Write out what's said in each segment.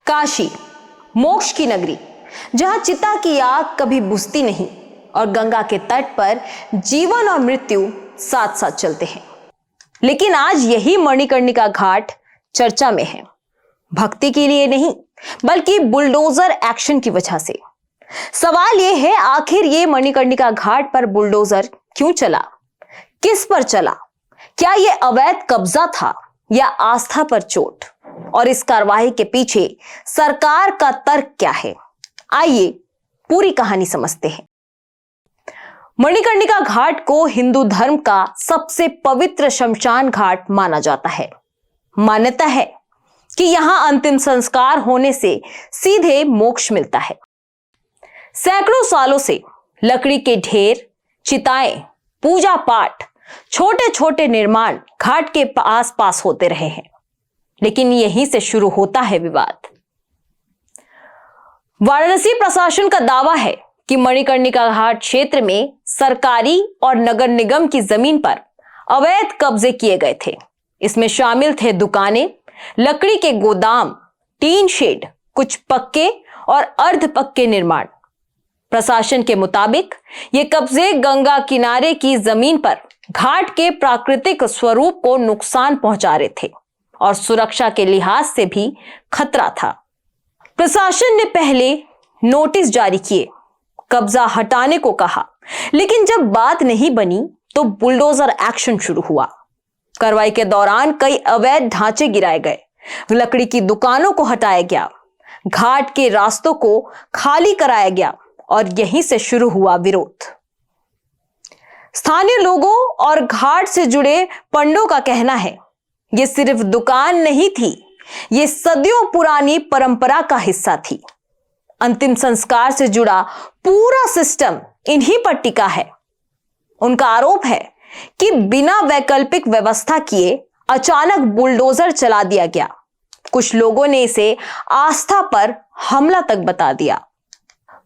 काशी, मोक्ष की नगरी, जहां चिता की आग कभी बुझती नहीं और गंगा के तट पर जीवन और मृत्यु साथ साथ चलते हैं। लेकिन आज यही मणिकर्णिका घाट चर्चा में है, भक्ति के लिए नहीं बल्कि बुलडोजर एक्शन की वजह से। सवाल यह है, आखिर ये मणिकर्णिका घाट पर बुलडोजर क्यों चला, किस पर चला? क्या यह अवैध कब्जा था या आस्था पर चोट? और इस कार्रवाई के पीछे सरकार का तर्क क्या है? आइए पूरी कहानी समझते हैं। मणिकर्णिका घाट को हिंदू धर्म का सबसे पवित्र शमशान घाट माना जाता है। मान्यता है कि यहां अंतिम संस्कार होने से सीधे मोक्ष मिलता है। सैकड़ों सालों से लकड़ी के ढेर, चिताएं, पूजा पाठ, छोटे छोटे निर्माण घाट के आस पास होते रहे हैं। लेकिन यहीं से शुरू होता है विवाद। वाराणसी प्रशासन का दावा है कि मणिकर्णिका घाट क्षेत्र में सरकारी और नगर निगम की जमीन पर अवैध कब्जे किए गए थे। इसमें शामिल थे दुकानें, लकड़ी के गोदाम, टीन शेड, कुछ पक्के और अर्ध पक्के निर्माण। प्रशासन के मुताबिक ये कब्जे गंगा किनारे की जमीन पर घाट के प्राकृतिक स्वरूप को नुकसान पहुंचा रहे थे और सुरक्षा के लिहाज से भी खतरा था। प्रशासन ने पहले नोटिस जारी किए, कब्जा हटाने को कहा, लेकिन जब बात नहीं बनी तो बुलडोजर एक्शन शुरू हुआ। कार्रवाई के दौरान कई अवैध ढांचे गिराए गए, लकड़ी की दुकानों को हटाया गया, घाट के रास्तों को खाली कराया गया और यहीं से शुरू हुआ विरोध। स्थानीय लोगों और घाट से जुड़े पंडों का कहना है, ये सिर्फ दुकान नहीं थी, ये सदियों पुरानी परंपरा का हिस्सा थी। अंतिम संस्कार से जुड़ा पूरा सिस्टम इन्हीं पर टिका है। उनका आरोप है कि बिना वैकल्पिक व्यवस्था किए अचानक बुलडोजर चला दिया गया। कुछ लोगों ने इसे आस्था पर हमला तक बता दिया।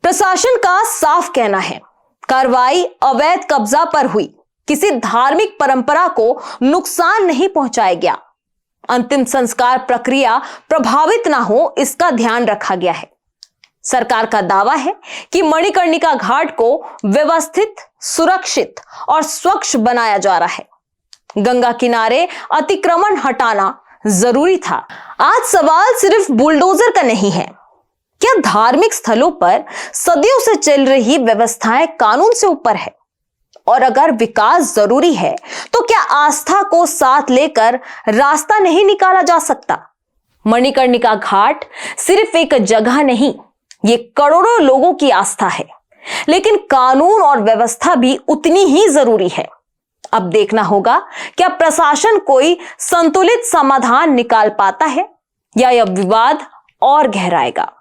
प्रशासन का साफ कहना है, कार्रवाई अवैध कब्जा पर हुई, किसी धार्मिक परंपरा को नुकसान नहीं पहुंचाया गया। अंतिम संस्कार प्रक्रिया प्रभावित ना हो, इसका ध्यान रखा गया है। सरकार का दावा है कि मणिकर्णिका घाट को व्यवस्थित, सुरक्षित और स्वच्छ बनाया जा रहा है। गंगा किनारे अतिक्रमण हटाना जरूरी था। आज सवाल सिर्फ बुलडोजर का नहीं है, क्या धार्मिक स्थलों पर सदियों से चल रही व्यवस्थाएं कानून से ऊपर है? और अगर विकास जरूरी है तो क्या आस्था को साथ लेकर रास्ता नहीं निकाला जा सकता? मणिकर्णिका घाट सिर्फ एक जगह नहीं, ये करोड़ों लोगों की आस्था है, लेकिन कानून और व्यवस्था भी उतनी ही जरूरी है। अब देखना होगा क्या प्रशासन कोई संतुलित समाधान निकाल पाता है या यह विवाद और गहराएगा।